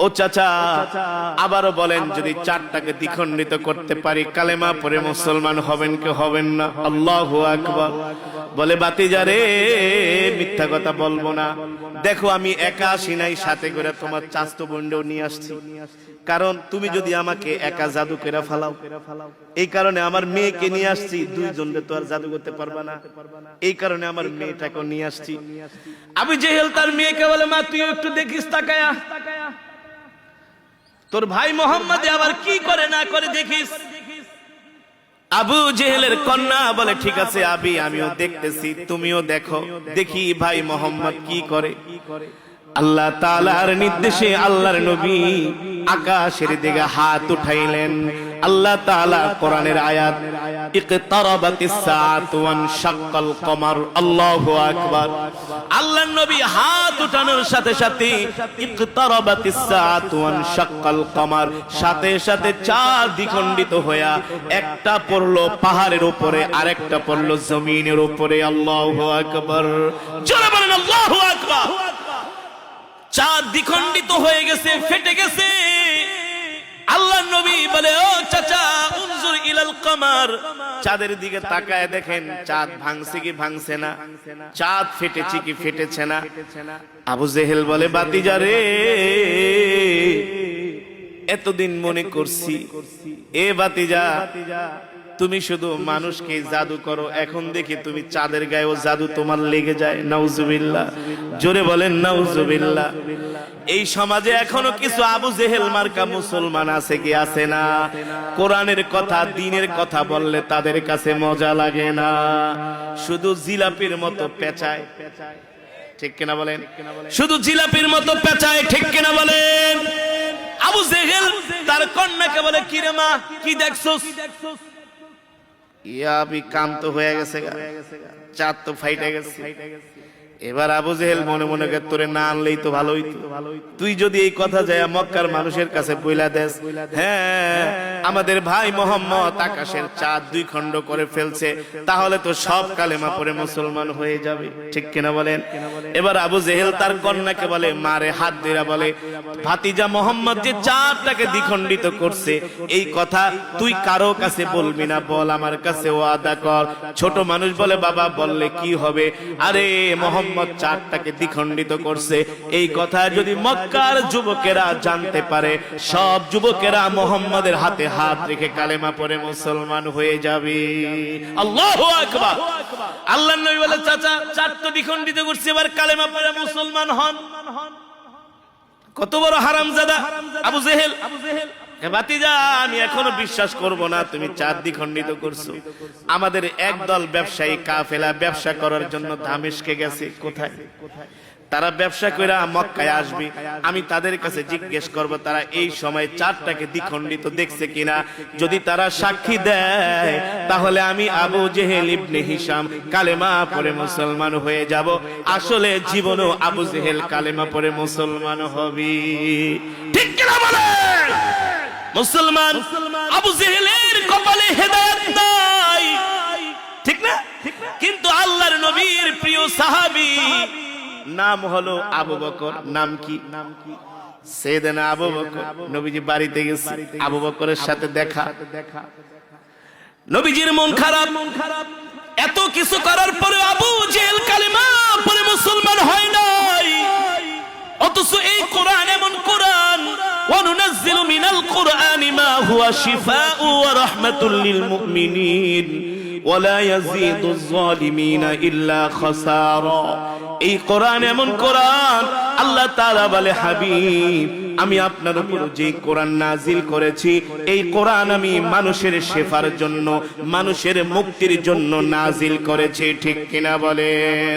ও চাচা আবারও বলেন, যদি চারটাকে দ্বিখণ্ডিত করতে পারি কালেমা পড়ে মুসলমান হবেন কি হবেন না? আল্লাহু আকবার। বলে বাতিজা রে, মিথ্যা কথা বলবো না। দেখো আমি একা আসি নাই, সাথে করে তোমার চাচতো বোনও নিয়ে আসছি। কারণ তুমি যদি আমাকে একা জাদু করে ফালাও, এই কারণে আমার মেয়েকে নিয়ে আসছি। দুইজনকে তো আর জাদু করতে পারবা না, এই কারণে আমার মেয়েটাকে নিয়ে আসছি। আবু জেহেল তার মেয়েকে বলে, মা তুই একটু দেখিস তাকায়া, তোর ভাই মোহাম্মদ আবার কি করে না করে দেখিস। আবু জেহেলের কন্যা বলে, ঠিক আছে আবি, আমিও দেখতেছি, তুমিও দেখো, দেখি ভাই মোহাম্মদ কি করে। আল্লাহ তাআলার নির্দেশে আল্লাহর নবী আকাশের দিকে হাত উঠাইলেন। আল্লাহ তাআলা কোরআনের আয়াত, ইকতারাবাতিস সাআতু ওয়ানশাক্কাল কমার। আল্লাহু আকবার। আল্লাহর নবী হাত উঠানোর সাথে সাথে ইকতারাবাতিস সাআতু ওয়ানশাক্কাল কমার, সাথে সাথে চাঁদ দ্বিখণ্ডিত হইয়া একটা পড়লো পাহাড়ের উপরে, আরেকটা পড়লো জমিনের উপরে। আল্লাহু আকবার। জোরে বলেন আল্লাহু আকবার। চাঁদ দ্বিখণ্ডিত হয়ে গেছে, ফেটে গেছে। আল্লাহর নবী বলে, ও চাচা উনজুর ইলাল কমার, চাঁদের দিকে তাকায় দেখেন চাঁদ ভাঙছে কি ভাঙছে না, চাঁদ ফেটেছে কি ফেটেছে না। আবু জেহেল বলে, বাতিজা রে, এতদিন মনে করছি এ বাতিজা তুমি শুধু মানুষকে জাদু করো, এখন দেখি তুমি চাঁদের গায়েও জাদু তোমার লেগে যায়। নাউজুবিল্লাহ। জোরে বলেন নাউজুবিল্লাহ। এই সমাজে এখনো কিছু আবু জেহেল মার্কা মুসলমান আছে কি আছে না? কোরআনের কথা দ্বীনের কথা বললে তাদের কাছে মজা লাগে না, শুধু জিলাপির মতো পেঁচায়। ঠিক কিনা বলেন? শুধু জিলাপির মতো পেঁচায়। ঠিক কিনা বলেন? আবু জেহেল তার কন্যাকে বলে, কি রে মা, কি দেখছস? ইয়া আমি কাম তো হয়ে গেছে, চাঁদ তো ফাইটে গেছে। এবার আবু জেহেল মনে মনে করে, তোরে না আনলেই তো ভালো হইতো, তুই যদি এই কথা যায় মক্কার মানুষের কাছে বইলা দেস, হ্যাঁ আমাদের ভাই মোহাম্মদ আকাশের চাঁদ দুই খণ্ড করে ফেলছে, তাহলে তো সব কালেমা পড়ে মুসলমান হয়ে যাবে। ঠিক কিনা বলেন? এবার আবু জেহেল তার কন্যাকে বলে, মারে হাত দিয়া বলে, ভাতিজা মোহাম্মদ যে চাঁদটাকে দ্বিখণ্ডিত করছে এই কথা তুই কারো কাছে বলবি না, বল আমার কাছে ওয়াদা কর। ছোট মানুষ বলে, বাবা বললে কি হবে? আরে মোহাম্মদ চাঁদটাকে দ্বিখণ্ডিত করছে, এই কথা যদি মক্কার যুবকেরা জানতে পারে, সব যুবকেরা মোহাম্মদের হাতে হাত রেখে কালেমা পড়ে মুসলমান হয়ে যাবে। আল্লাহু আকবার। আল্লাহর নবী বলে, চাচা চাঁদ তো দ্বিখণ্ডিত করছে, এবার কালেমা পড়ে মুসলমান হন। কত বড় হারামজাদা আবু জেহেল। ভাতিজা আমি এখনো বিশ্বাস করব না তুমি চাঁদ দ্বিখণ্ডিত করছো। আমাদের একদল ব্যবসায়ী কাফেলা ব্যবসা করার জন্য দামেস্কে গেছে। কোথায়? তারা ব্যবসা কইরা মক্কায় আসবে, আমি তাদের কাছে জিজ্ঞেস করব তারা এই সময় চাঁদটাকে দ্বিখণ্ডিত দেখছে কিনা। যদি তারা সাক্ষী দেয় তাহলে আমি আবু জেহেল ইবনে হিশাম কালেমা পড়ে মুসলমান হয়ে যাব। আসলে জীবনেও আবু জেহেল কালেমা পড়ে মুসলমান হবে। ঠিক কিনা বলেন? মুসলমান আবু জেহেলের কপালে হেদায়েত নাই, ঠিক না? কিন্তু আল্লাহর নবীর প্রিয় সাহাবী নাম হলো আবু বকর। নাম কি? সাইয়েদনা আবু বকর। নবীজি বাড়িতে গেছে, আবু বকরের সাথে দেখা। নবীজির মন খারাপ। এত কিছু করার পরে আবু জেহেল কালেমা পড়ে মুসলমান হয় নাই। অথচ এই কোরআন এমন কোরআন, وَنُنَزِّلُ مِنَ الْقُرْآنِ مَا هُوَ شِفَاءٌ وَرَحْمَةٌ لِّلْمُؤْمِنِينَ وَلَا يَزِيدُ الظَّالِمِينَ إِلَّا خَسَارًا। এই কোরআন এমন কোরআন, আল্লাহ তাআলা বলে, হাবিব আমি আপনার উপর যে কোরআন নাজিল করেছি এই কোরআন আমি মানুষের শেফার জন্য, মানুষের মুক্তির জন্য নাজিল করেছি। ঠিক কিনা বলেন?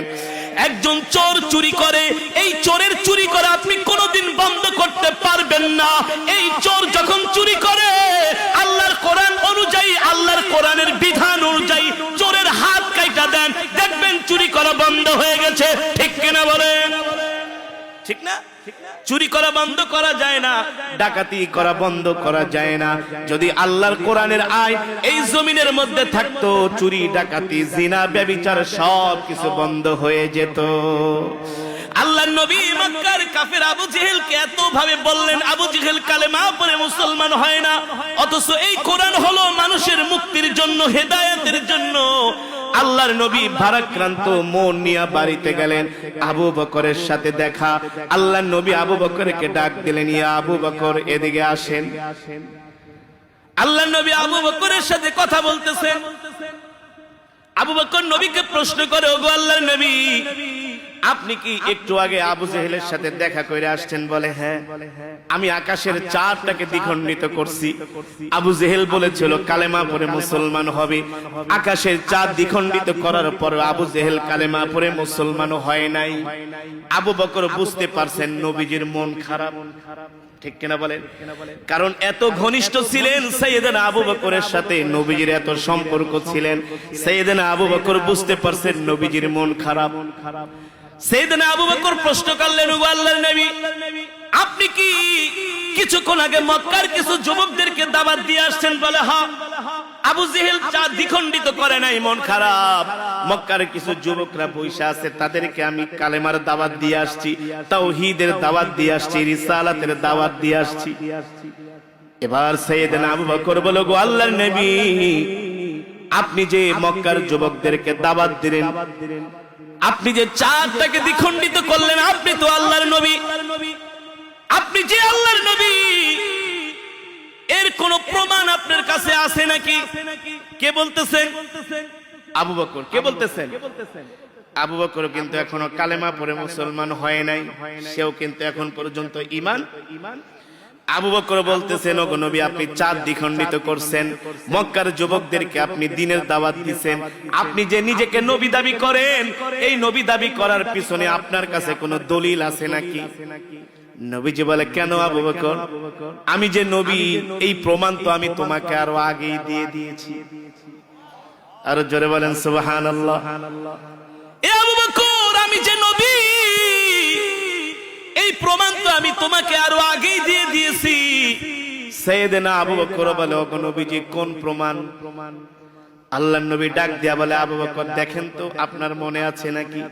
একজন চোর চুরি করে, এই চোরের চুরি করা আপনি কোনোদিন বন্ধ করতে পারবেন না। এই চোর যখন চুরি করে আল্লাহর কোরআন অনুযায়ী, আল্লাহর কোরআনের বিধান অনুযায়ী চোরের হাত কাইটা দেন, দেখবেন চুরি করা বন্ধ হয়ে গেছে। ঠিক কিনা বলেন? ঠিক না? চুরি করা বন্ধ করা যায় না, ডাকাতি করা বন্ধ করা যায় না। যদি আল্লাহর কোরআনের আইন এই জমিনের মধ্যে থাকতো, চুরি ডাকাতি জিনা ব্যভিচার সব কিছু বন্ধ হয়ে যেত। আল্লাহর নবী মক্কার কাফের আবু জেহেলকে এত ভাবে বললেন, আবু জেহেল কালেমা পড়ে মুসলমান হয় না, অথচ এই কোরআন হলো মানুষের মুক্তির জন্য, হেদায়েতের জন্য। আল্লাহর নবী ভারাক্রান্ত মন নিয়ে বাড়িতে গেলেন। আবু বকরের সাথে দেখা। আল্লাহর নবী আবু বকরকে ডাক দিলেন, ইয়া আবু বকর, এদিকে আসেন। আল্লাহর নবী আবু বকরের সাথে কথা বলতেছেন। আবু বকর নবীকে প্রশ্ন করে, ওগো আল্লাহর নবী, আপনি কি একটু আগে আবু জেহেলের সাথে দেখা করে আসছেন? বলে, হ্যাঁ, আমি আকাশের চাঁদটাকে দ্বিখণ্ডিত করছি। আবু জেহেল বলেছিল কালেমা পড়ে মুসলমান হবে। আকাশের চাঁদ দ্বিখণ্ডিত করার পর আবু জেহেল কালেমা পড়ে মুসলমান হয় নাই। আবু বকর বুঝতে পারছেন নবীজির মন খারাপ, ঠিক কিনা বলেন? কারণ এত ঘনিষ্ঠ ছিলেন সাইয়েদনা আবু বকরের সাথে, নবীজির এত সম্পর্ক ছিলেন। সাইয়েদনা আবু বকর বুঝতে পারছেন নবীজির মন খারাপ। সাইয়েদনা আবু বকর প্রশ্ন করলেন, ও আল্লাহর নবী, আপনি কি কিছুক্ষণ আগে মক্কার কিছু যুবকদেরকে দাওয়াত দিয়ে আসছেন? বলে, হ্যাঁ। আবু জেহেল চাঁদ দ্বিখণ্ডিত করে নাই, মন খারাপ। মক্কার কিছু যুবকরা বৈশা আছে, তাদেরকে আমি কালেমার দাওয়াত দিয়ে আসছি, তাওহীদের দাওয়াত দিয়ে আসছি, রিসালাতের দাওয়াত দিয়ে আসছি। এবার সাইয়েদনা আবু বকর বলে, গো আল্লাহর নবী, আপনি যে মক্কার যুবকদেরকে দাওয়াত দিলেন, আপনি যে চাঁদটাকে দ্বিখণ্ডিত করলেন, আপনি তো আল্লাহর নবী, আপনি যে আল্লাহর নবী, এর কোন প্রমাণ আপনার কাছে আছে নাকি? কে বলতেছেন? আবু বকর। কে বলতেছেন? আবু বকর কিন্তু এখনো কালেমা পড়ে মুসলমান হয় নাই, সেও কিন্তু এখন পর্যন্ত ঈমান। আবু বকর বলতেছেন, ওগো নবী, আপনি চাঁদ দ্বিখণ্ডিত করছেন, মক্কার যুবকদেরকে আপনি দ্বীনের দাওয়াত দিবেন, আপনি যে নিজেকে নবী দাবি করেন, এই নবী দাবি করার পিছনে আপনার কাছে কোনো দলিল আছে নাকি? নবীজি বলে, কেন আবু বকর, আমি যে নবী এই প্রমাণ তো আমি তোমাকে আরো আগেই দিয়ে দিয়েছি। আরো জোরে বলেন সুবহানাল্লাহ। এ আবু বকর, আমি যে নবী এই প্রমাণ তো আমি তোমাকে আরো আগেই দিয়ে দিয়েছি। সাইয়েদনা আবু বকর বলে, ওগো নবীজি, কোন প্রমাণ? আল্লাহর নবী ডাক দিয়া বলে, আবু বকর, দেখেন তো আপনার মনে আছে নাকি?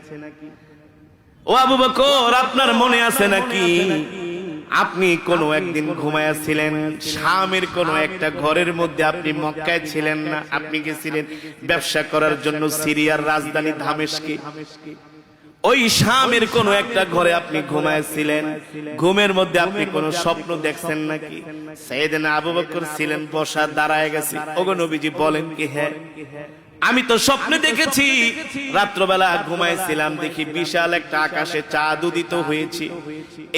ও আবু বকর, আপনার মনে আছে নাকি আপনি কোনো একদিন ঘুমায়াছিলেন শামের কোনো একটা ঘরের মধ্যে? আপনি মক্কায় ছিলেন না, আপনি গেছিলেন ব্যবসা করার জন্য সিরিয়ার রাজধানী দামেস্কে। ওই শামের কোন একটা ঘরে আপনি ঘুমাইছিলেন, ঘুমের মধ্যে আপনি কোন স্বপ্ন দেখছেন নাকি? সাইয়েদনা আবু বকর ছিলেন বসা, দাঁড়ায় গেছে। ওগো নবীজি, বলেন কি? হ্যাঁ, আমি তো স্বপ্নে দেখেছি, রাত্রবেলা ঘুমাইছিলাম, দেখি বিশাল একটা আকাশে চাঁদ উদিত হয়েছে।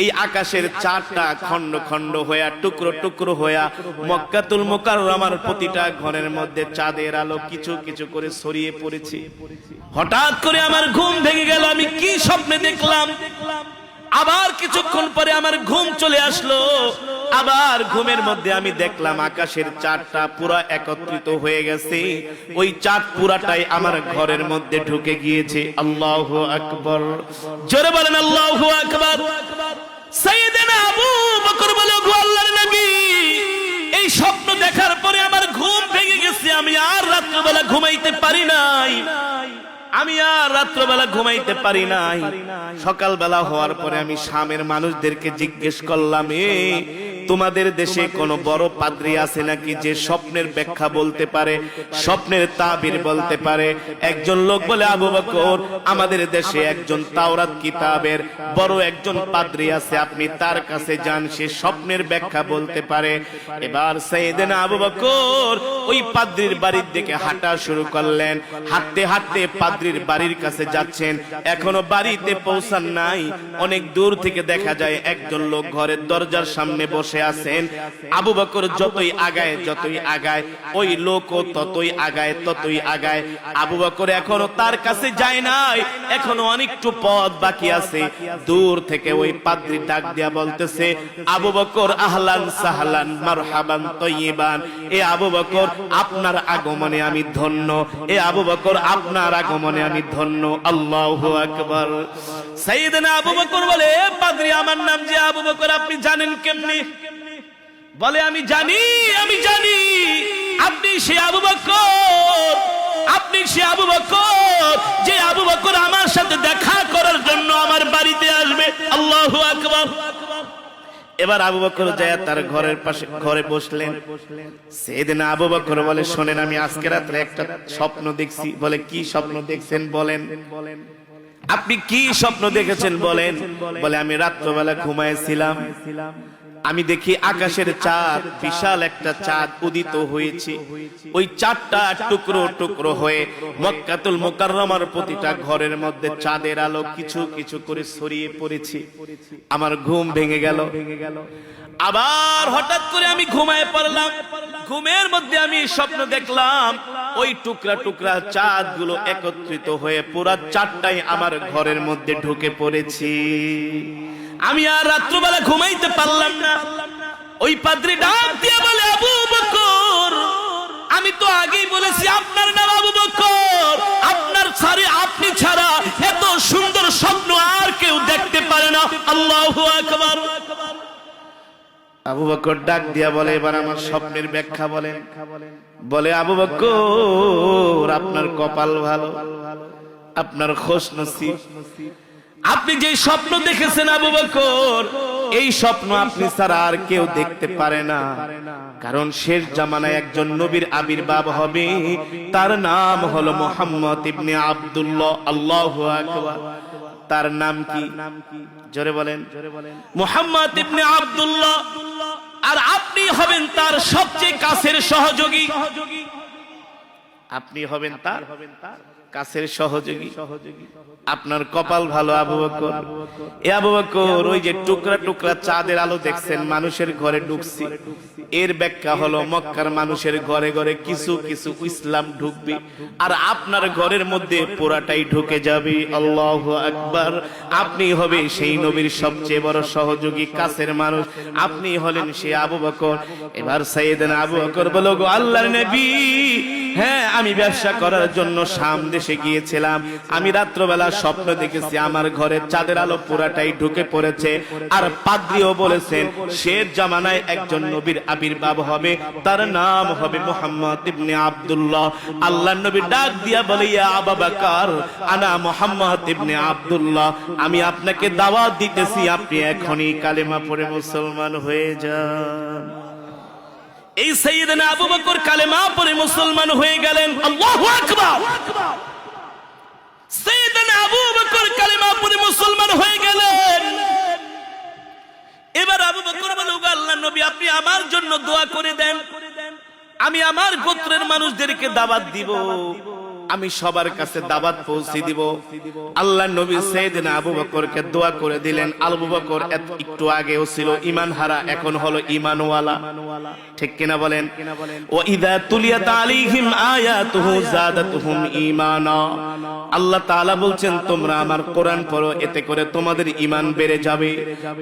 এই আকাশের চাঁদটা খন্ড খন্ড হইয়া, টুকরো টুকরো হইয়া মক্কাতুল মুকাররমার প্রতিটা ঘরের মধ্যে চাঁদের আলো কিছু কিছু করে ছড়িয়ে পড়েছে। হঠাৎ করে আমার ঘুম ভেঙে গেল, আমি কি স্বপ্নে দেখলাম? আবার কিছুক্ষণ পরে আমার ঘুম চলে আসলো, আবার ঘুমের মধ্যে আমি দেখলাম আকাশের চাঁদটা পুরো একত্রিত হয়ে গেছে, ওই চাঁদ পুরাটাই আমার ঘরের মধ্যে ঢুকে গিয়েছে। আল্লাহু আকবার, জোরে বলেন আল্লাহু আকবার। সাইয়েদনা আবু বকর বলে, গো আল্লাহর নবী, এই স্বপ্ন দেখার পরে আমার ঘুম ভেঙে গেছে, আমি আর রাত্রিবেলা ঘুমাইতে পারি নাই, আমি আর রাত্রবেলা ঘুমাইতে পারি নাই। সকালবেলা হওয়ার পরে আমি শামের মানুষদেরকে জিজ্ঞেস করলাম, তোমাদের দেশে কোন বড় পাদ্রী আছে নাকি যে স্বপ্নের ব্যাখ্যা বলতে পারে, স্বপ্নের তাবির বলতে পারে? একজন লোক বলে, আবু বকর, আমাদের দেশে একজন তাওরাত কিতাবের বড় একজন পাদ্রী আছে, আপনি তার কাছে যান, সে স্বপ্নের ব্যাখ্যা বলতে পারে। এবার সাইয়েদনা আবু বকর ওই পাদ্রীর বাড়ির দিকে হাঁটা শুরু করলেন। হাঁটতে হাঁটতে পাদ্রীর বাড়ির কাছে যাচ্ছেন, এখনো বাড়িতে পৌঁছান নাই। অনেক দূর থেকে দেখা যায় একজন লোক ঘরের দরজার সামনে বসে আছেন। আবু বকর যতই আগায় ওই লোকও ততই আগায়। আবু বকর এখনো তার কাছে যায় নাই, এখনো অনেকটু পথ বাকি আছে। দূর থেকে ওই পাদ্রী ডাক দিয়া বলতেছে, আবু বকর, আহলান সাহলান মারহাবান তয়্যিবান। এ আবু বকর, আপনার আগমনে আমি ধন্য, এ আবু বকর, আপনার আগমনে আমি ধন্য। আল্লাহু আকবার। সাইয়েদনা আবু বকর বলে, পাদ্রী, আমার নাম যে আবু বকর, আপনি জানেন কেমনি? বলে, আমি জানি আপনি সে আবু বকর আপনি সে আবু বকর, যে আবু বকর আমার সাথে দেখা করার জন্য আমার বাড়িতে আসবে। আল্লাহু আকবার। এবার আবু বকর যায় তার ঘরের পাশে ঘরে বসলেন। সাইয়েদনা আবু বকর বলে, শোনেন, আমি আজকে রাতে একটা স্বপ্ন দেখছি। বলে, কি স্বপ্ন দেখছেন বলেন? আপনি কি স্বপ্ন দেখেছেন বলেন? বলে, আমি রাত্রবেলা ঘুমাইছিলাম, আমি দেখি আকাশের চাঁদ, বিশাল একটা চাঁদ উদিত হয়েছে। ওই চাঁদটা টুকরো টুকরো হয়ে মক্কাতুল মুকাররমার প্রতিটা ঘরের মধ্যে চাঁদের আলো কিছু কিছু করে ছড়িয়ে পড়েছে। আমার ঘুম ভেঙে গেল। আবার হঠাৎ করে আমি ঘুমায় পড়লাম। ঘুমের মধ্যে আমি স্বপ্ন দেখলাম ওই টুকরা টুকরা চাঁদ গুলো একত্রিত হয়ে পুরা চাঁদটাই আমার ঘরের মধ্যে ঢুকে পড়েছে। আমি আর রাত্রবেলা ঘুমাইতে পারলাম না। ওই পাদ্রী ডাক দিয়ে বলে, আবু বকর, আমি তো আগেই বলেছি আপনার নাম আবু বকর, আপনি ছাড়া এত সুন্দর স্বপ্ন আর কেউ দেখতে পারে না। আল্লাহু আকবার। আবু বকর ডাক দিয়া বলে, এবার আমার স্বপ্নের ব্যাখ্যা বলেন। বলে, আবু বকর, আপনার কপাল ভালো, আপনার খুশনসিব। আপনি যে স্বপ্ন দেখেছেন আবু বকর, এই স্বপ্ন আপনি ছাড়া আর কেউ দেখতে পারে না। কারণ শেষ জামানায় একজন নবীর আবির্ভাব হবে, তার নাম হলো মুহাম্মদ ইবনে আব্দুল্লাহ। আল্লাহু আকবার। তার নাম কি? জোরে বলেন। মুহাম্মদ ইবনে আব্দুল্লাহ। আর আপনি হবেন তার সবচেয়ে কাছের সহযোগী। আপনি হবেন তার কাছের সহযোগী। আপনার কপাল ভালো আবু বকর। এ আবু বকর, ওই যে টুকরা টুকরা চাঁদের আলো দেখছেন মানুষের ঘরে ঢুকছে, এর ব্যাখ্যা হলো মক্কার মানুষের ঘরে ঘরে কিছু কিছু ইসলাম ঢুকবে, আর আপনার ঘরের মধ্যে পুরাটাই ঢুকে যাবে। আল্লাহু আকবার। আপনি হবে সেই নবীর সবচেয়ে বড় সহযোগী, কাছের মানুষ। আপনি হলেন সে আবু বকর। এবার সাইয়েদনা আবু বকর বলো, গো আল্লাহর নবী, হ্যাঁ, আমি ব্যবসা করার জন্য শাম দেশে গিয়েছিলাম। আমি রাত্রবেলা স্বপ্ন দেখেছি আমার ঘরে চাঁদের আলো পুরাটাই ঢুকে পড়েছে। আর পাদ্রীও বলেছেন শেষ জামানায় একজন নবীর আবির্ভাব হবে, তার নাম হবে মুহাম্মদ ইবনে আব্দুল্লাহ। আল্লাহর নবী ডাক দিয়া বলে, ইয়া আবু বকর, আনা মুহাম্মদ ইবনে আব্দুল্লাহ, আমি আপনাকে দাওয়াত দিতেছি, আপনি এখনই কালেমা পড়ে মুসলমান হয়ে যান। এই সাইয়েদনা আবু বকর কালেমা পড়ে মুসলমান হয়ে গেলেন। আল্লাহু আকবার। সাইয়েদনা আবু বকর কালেমা পড়ে মুসলমান হয়ে গেলেন। এবার আবু বকর বলে, ও আল্লাহর নবী, আপনি আমার জন্য দোয়া করে দেন, আমি আমার গোত্রের মানুষদেরকে দাওয়াত দিব, আমি সবার কাছে দাওয়াত পৌঁছে দিব। আল্লাহর নবী সাইয়েদনা আবু বকরকে দোয়া করে দিলেন। আবু বকর একটু আগেও ছিল ঈমান হারা, এখন হলো ঈমানওয়ালা। ঠিক কিনা বলেন? ওয়া ইযা তুলিয়াত আলাইহিম আয়াতুহু যাদাতুহুম ঈমানা। আল্লাহ তাআলা বলছেন, তোমরা আমার কোরআন পড়ো, এতে করে তোমাদের ঈমান বেড়ে যাবে।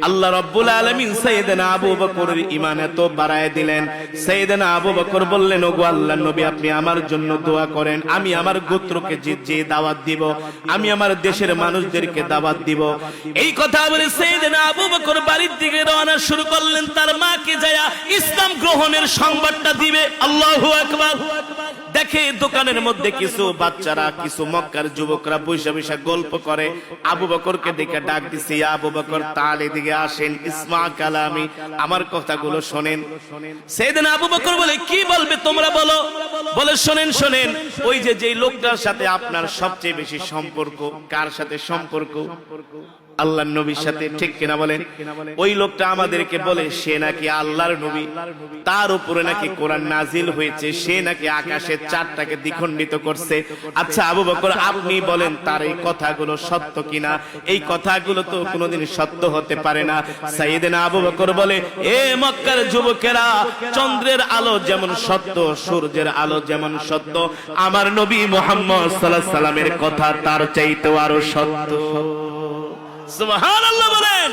আল্লাহ রাব্বুল আলামিন সাইয়েদনা আবু বকরের ঈমান এত বাড়ায় দিলেন। সাইয়েদনা আবু বকর বললেন, ওগো আল্লাহর নবী, আপনি আমার জন্য দোয়া করেন, আমি আমার গোত্রকে যে দাওয়াত দিব, আমি আমার দেশের মানুষদেরকে দাওয়াত দিব। এই কথা বলে সাইয়েদনা আবু বকর বাড়ির দিকে রওনা শুরু করলেন, তার মাকে যায়া ইসলাম গ্রহণের সংবাদটা দিবে। আল্লাহু আকবার। দেখে দোকানের মধ্যে কিছু বাচ্চারা, কিছু মক্কার যুবকরা বৈশা বৈশা গল্প করে। আবু বকরকে দেখে ডাক দিছে, ইয়া আবু বকর, তাল এদিকে আসেন, ইসমা কালামি, আমার কথাগুলো শোনেন। সাইয়েদনা আবু বকর বলে, কি বলবে তোমরা বলো? বলে, শোনেন শোনেন, ওই যে লোকটার সাথে আপনার সবচেয়ে বেশি সম্পর্ক, কার সাথে সম্পর্ক? আল্লাহর নবীর সাথে। ঠিক কিনা বলেন? ওই লোকটা আমাদেরকে বলে সে নাকি আল্লাহর নবী, তার উপরে নাকি কোরআন নাজিল হয়েছে, সে নাকি আকাশের চাঁদটাকে দ্বিখণ্ডিত করছে। আচ্ছা আবু বকর, আপনি বলেন তার এই কথাগুলো সত্য কিনা? এই কথাগুলো তো কোনোদিন সত্য হতে পারে না। সাইয়েদনা আবু বকর বলে, এ মক্কার যুবকেরা, চন্দ্রের আলো যেমন সত্য, সূর্যের আলো যেমন সত্য, আমার নবী মুহাম্মদ সাল্লাল্লাহু আলাইহি সাল্লামের কথা তার চাইতেও আরো সত্য। সুবহানাল্লাহ বলেন।